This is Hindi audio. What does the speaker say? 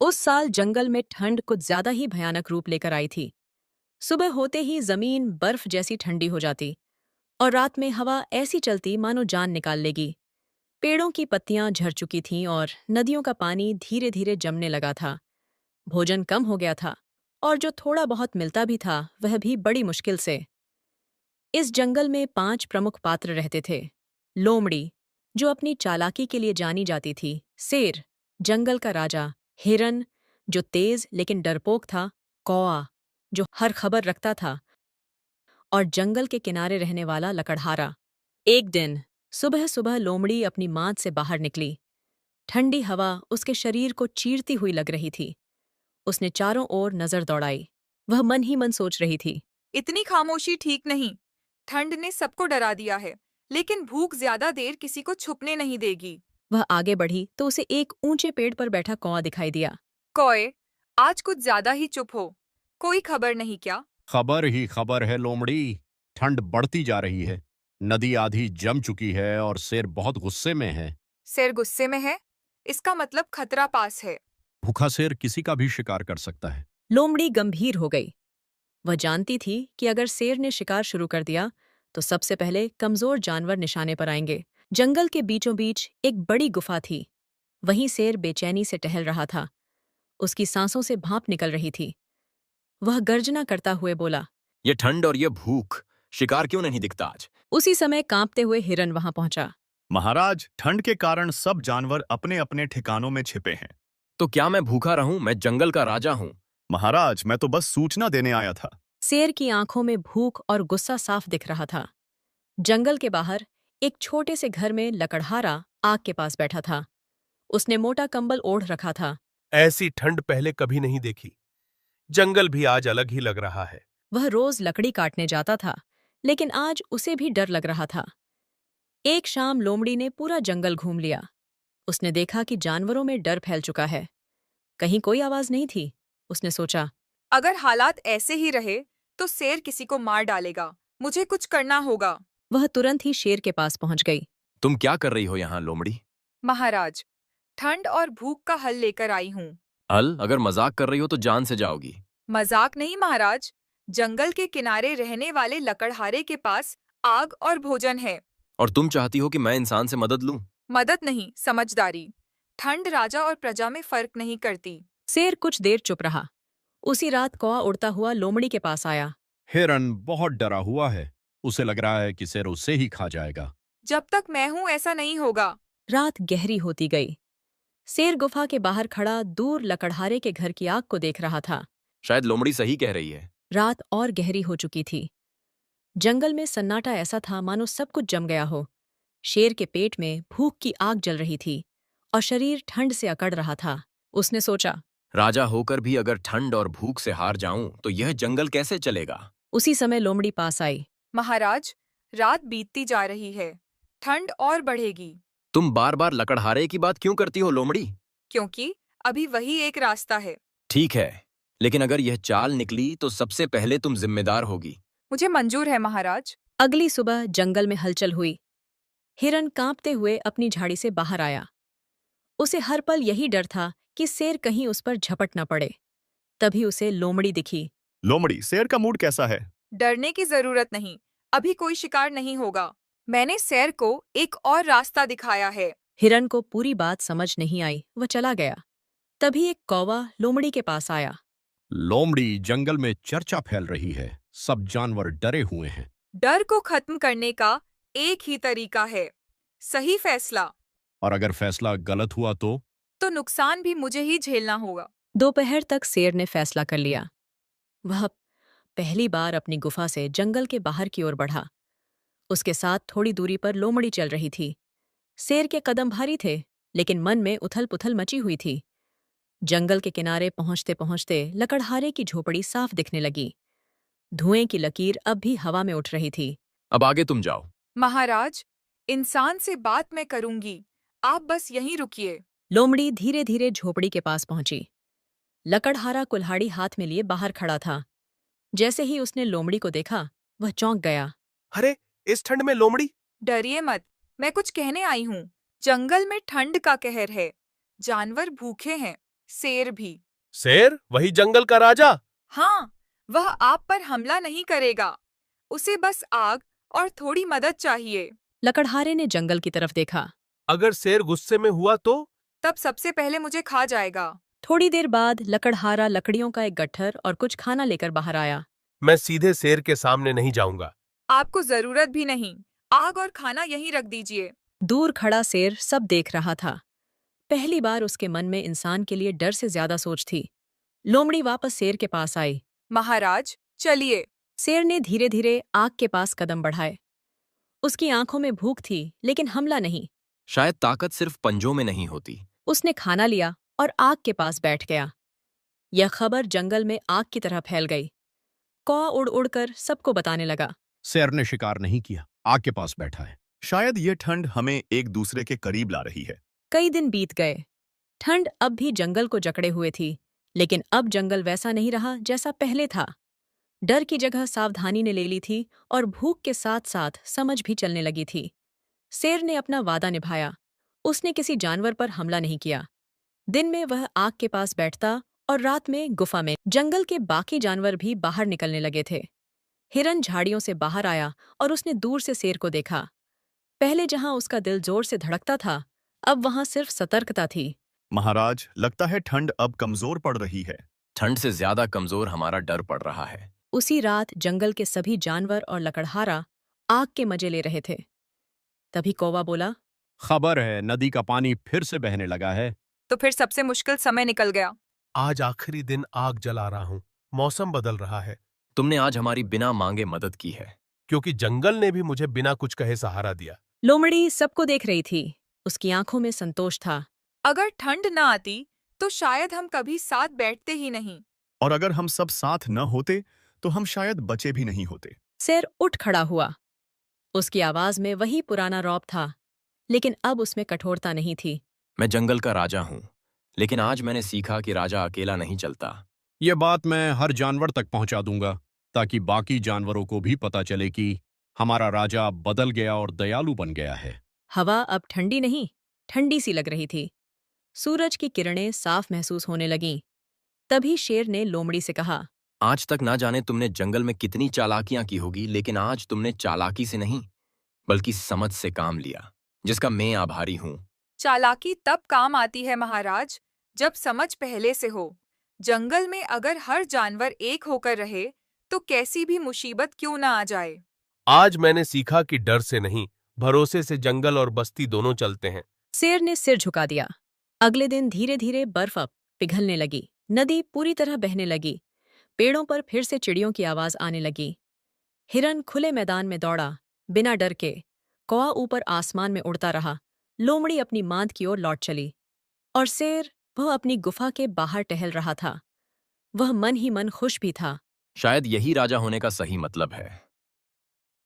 उस साल जंगल में ठंड कुछ ज्यादा ही भयानक रूप लेकर आई थी। सुबह होते ही जमीन बर्फ जैसी ठंडी हो जाती और रात में हवा ऐसी चलती मानो जान निकाल लेगी। पेड़ों की पत्तियां झड़ चुकी थीं और नदियों का पानी धीरे धीरे जमने लगा था। भोजन कम हो गया था और जो थोड़ा बहुत मिलता भी था वह भी बड़ी मुश्किल से। इस जंगल में 5 प्रमुख पात्र रहते थे। लोमड़ी, जो अपनी चालाकी के लिए जानी जाती थी। शेर, जंगल का राजा। हिरन, जो तेज लेकिन डरपोक था। कौआ, जो हर खबर रखता था। और जंगल के किनारे रहने वाला लकड़हारा। एक दिन सुबह सुबह लोमड़ी अपनी माद से बाहर निकली। ठंडी हवा उसके शरीर को चीरती हुई लग रही थी। उसने चारों ओर नजर दौड़ाई। वह मन ही मन सोच रही थी, इतनी खामोशी ठीक नहीं। ठंड ने सबको डरा दिया है, लेकिन भूख ज्यादा देर किसी को छुपने नहीं देगी। वह आगे बढ़ी तो उसे एक ऊंचे पेड़ पर बैठा कौवा दिखाई दिया। कौए, आज कुछ ज्यादा ही चुप हो। कोई खबर नहीं क्या? खबर ही खबर है लोमड़ी। ठंड बढ़ती जा रही है। नदी आधी जम चुकी है और शेर बहुत गुस्से में है। शेर गुस्से में है? इसका मतलब खतरा पास है। भूखा शेर किसी का भी शिकार कर सकता है। लोमड़ी गंभीर हो गई। वह जानती थी कि अगर शेर ने शिकार शुरू कर दिया तो सबसे पहले कमजोर जानवर निशाने पर आएंगे। जंगल के बीचों बीच एक बड़ी गुफा थी। वहीं शेर बेचैनी से टहल रहा था। उसकी सांसों से भाप निकल रही थी। वह गर्जना करता हुए बोला, ये ठंड और ये भूख, शिकार क्यों नहीं दिखता आज? उसी समय कांपते हुए हिरन वहां पहुंचा। महाराज, ठंड के कारण सब जानवर अपने अपने ठिकानों में छिपे हैं। तो क्या मैं भूखा रहूं? मैं जंगल का राजा हूं। महाराज, मैं तो बस सूचना देने आया था। शेर की आंखों में भूख और गुस्सा साफ दिख रहा था। जंगल के बाहर एक छोटे से घर में लकड़हारा आग के पास बैठा था। उसने मोटा कंबल ओढ़ रखा था। ऐसी ठंड पहले कभी नहीं देखी। जंगल भी आज अलग ही लग रहा है। वह रोज लकड़ी काटने जाता था, लेकिन आज उसे भी डर लग रहा था। एक शाम लोमड़ी ने पूरा जंगल घूम लिया। उसने देखा कि जानवरों में डर फैल चुका है। कहीं कोई आवाज नहीं थी। उसने सोचा, अगर हालात ऐसे ही रहे तो शेर किसी को मार डालेगा। मुझे कुछ करना होगा। वह तुरंत ही शेर के पास पहुंच गई। तुम क्या कर रही हो यहाँ लोमड़ी? महाराज, ठंड और भूख का हल लेकर आई हूँ। हल? अगर मजाक कर रही हो तो जान से जाओगी। मजाक नहीं महाराज। जंगल के किनारे रहने वाले लकड़हारे के पास आग और भोजन है। और तुम चाहती हो कि मैं इंसान से मदद लूं? मदद नहीं, समझदारी। ठंड राजा और प्रजा में फर्क नहीं करती। शेर कुछ देर चुप रहा। उसी रात कौआ उड़ता हुआ लोमड़ी के पास आया। हिरन बहुत डरा हुआ है। उसे लग रहा है कि शेर उसे ही खा जाएगा। जब तक मैं हूँ ऐसा नहीं होगा। रात गहरी होती गई। शेर गुफा के बाहर खड़ा दूर लकड़हारे के घर की आग को देख रहा था। शायद लोमड़ी सही कह रही है। रात और गहरी हो चुकी थी। जंगल में सन्नाटा ऐसा था मानो सब कुछ जम गया हो। शेर के पेट में भूख की आग जल रही थी और शरीर ठंड से अकड़ रहा था। उसने सोचा, राजा होकर भी अगर ठंड और भूख से हार जाऊं तो यह जंगल कैसे चलेगा? उसी समय लोमड़ी पास आई। महाराज, रात बीतती जा रही है। ठंड और बढ़ेगी। तुम बार बार लकड़हारे की बात क्यों करती हो लोमड़ी? क्योंकि अभी वही एक रास्ता है। ठीक है, लेकिन अगर यह चाल निकली तो सबसे पहले तुम जिम्मेदार होगी। मुझे मंजूर है महाराज। अगली सुबह जंगल में हलचल हुई। हिरन कांपते हुए अपनी झाड़ी से बाहर आया। उसे हर पल यही डर था कि शेर कहीं उस पर झपट न पड़े। तभी उसे लोमड़ी दिखी। लोमड़ी, शेर का मूड कैसा है? डरने की जरूरत नहीं। अभी कोई शिकार नहीं होगा। मैंने शेर को एक और रास्ता दिखाया है। हिरन को पूरी बात समझ नहीं आई। वह चला गया। तभी एक कौवा लोमड़ी के पास आया। लोमड़ी, जंगल में चर्चा फैल रही है। सब जानवर डरे हुए हैं। डर को खत्म करने का एक ही तरीका है, सही फैसला। और अगर फैसला गलत हुआ तो नुकसान भी मुझे ही झेलना होगा। दोपहर तक शेर ने फैसला कर लिया। वह पहली बार अपनी गुफा से जंगल के बाहर की ओर बढ़ा। उसके साथ थोड़ी दूरी पर लोमड़ी चल रही थी। शेर के कदम भारी थे, लेकिन मन में उथल-पुथल मची हुई थी। जंगल के किनारे पहुंचते पहुंचते लकड़हारे की झोपड़ी साफ दिखने लगी। धुएं की लकीर अब भी हवा में उठ रही थी। अब आगे तुम जाओ। महाराज, इंसान से बात मैं करूंगी। आप बस यहीं रुकिए। लोमड़ी धीरे धीरे झोपड़ी के पास पहुंची। लकड़हारा कुल्हाड़ी हाथ में लिए बाहर खड़ा था। जैसे ही उसने लोमड़ी को देखा, वह चौंक गया। अरे, इस ठंड में लोमड़ी? डरिए मत, मैं कुछ कहने आई हूँ। जंगल में ठंड का कहर है। जानवर भूखे हैं। शेर भी। शेर? वही जंगल का राजा? हाँ, वह आप पर हमला नहीं करेगा। उसे बस आग और थोड़ी मदद चाहिए। लकड़हारे ने जंगल की तरफ देखा। अगर शेर गुस्से में हुआ तो? तब सबसे पहले मुझे खा जाएगा। थोड़ी देर बाद लकड़हारा लकड़ियों का एक गट्ठर और कुछ खाना लेकर बाहर आया। मैं सीधे शेर के सामने नहीं जाऊंगा। आपको जरूरत भी नहीं। आग और खाना यहीं रख दीजिए। दूर खड़ा शेर सब देख रहा था। पहली बार उसके मन में इंसान के लिए डर से ज्यादा सोच थी। लोमड़ी वापस शेर के पास आई। महाराज, चलिए। शेर ने धीरे धीरे आग के पास कदम बढ़ाए। उसकी आंखों में भूख थी, लेकिन हमला नहीं। शायद ताकत सिर्फ पंजों में नहीं होती। उसने खाना लिया और आग के पास बैठ गया। यह खबर जंगल में आग की तरह फैल गई। कौवा उड़ उड़कर सबको बताने लगा। शेर ने शिकार नहीं किया, आग के पास बैठा है। शायद ये ठंड हमें एक दूसरे के करीब ला रही है। कई दिन बीत गए। ठंड अब भी जंगल को जकड़े हुए थी, लेकिन अब जंगल वैसा नहीं रहा जैसा पहले था। डर की जगह सावधानी ने ले ली थी और भूख के साथ साथ समझ भी चलने लगी थी। शेर ने अपना वादा निभाया। उसने किसी जानवर पर हमला नहीं किया। दिन में वह आग के पास बैठता और रात में गुफा में। जंगल के बाकी जानवर भी बाहर निकलने लगे थे। हिरन झाड़ियों से बाहर आया और उसने दूर से शेर को देखा। पहले जहां उसका दिल जोर से धड़कता था, अब वहां सिर्फ सतर्कता थी। महाराज, लगता है ठंड अब कमजोर पड़ रही है। ठंड से ज्यादा कमजोर हमारा डर पड़ रहा है। उसी रात जंगल के सभी जानवर और लकड़हारा आग के मजे ले रहे थे। तभी कौवा बोला, खबर है नदी का पानी फिर से बहने लगा है। तो फिर सबसे मुश्किल समय निकल गया। आज आखिरी दिन आग जला रहा हूं। मौसम बदल रहा है। तुमने आज हमारी बिना मांगे मदद की है। क्योंकि जंगल ने भी मुझे बिना कुछ कहे सहारा दिया। लोमड़ी सबको देख रही थी। उसकी आंखों में संतोष था। अगर ठंड न आती तो शायद हम कभी साथ बैठते ही नहीं। और अगर हम सब साथ न होते तो हम शायद बचे भी नहीं होते। शेर उठ खड़ा हुआ। उसकी आवाज में वही पुराना रौब था, लेकिन अब उसमें कठोरता नहीं थी। मैं जंगल का राजा हूं, लेकिन आज मैंने सीखा कि राजा अकेला नहीं चलता। ये बात मैं हर जानवर तक पहुंचा दूंगा, ताकि बाकी जानवरों को भी पता चले कि हमारा राजा बदल गया और दयालु बन गया है। हवा अब ठंडी नहीं, ठंडी सी लग रही थी। सूरज की किरणें साफ महसूस होने लगीं। तभी शेर ने लोमड़ी से कहा, आज तक ना जाने तुमने जंगल में कितनी चालाकियां की होगी, लेकिन आज तुमने चालाकी से नहीं बल्कि समझ से काम लिया, जिसका मैं आभारी हूं। चालाकी तब काम आती है महाराज, जब समझ पहले से हो। जंगल में अगर हर जानवर एक होकर रहे तो कैसी भी मुसीबत क्यों ना आ जाए। आज मैंने सीखा कि डर से नहीं, भरोसे से जंगल और बस्ती दोनों चलते हैं। शेर ने सिर झुका दिया। अगले दिन धीरे धीरे बर्फ अब पिघलने लगी। नदी पूरी तरह बहने लगी। पेड़ों पर फिर से चिड़ियों की आवाज आने लगी। हिरन खुले मैदान में दौड़ा, बिना डर के। कौवा ऊपर आसमान में उड़ता रहा। लोमड़ी अपनी मांद की ओर लौट चली। और शेर, वह अपनी गुफा के बाहर टहल रहा था। वह मन ही मन खुश भी था। शायद यही राजा होने का सही मतलब है।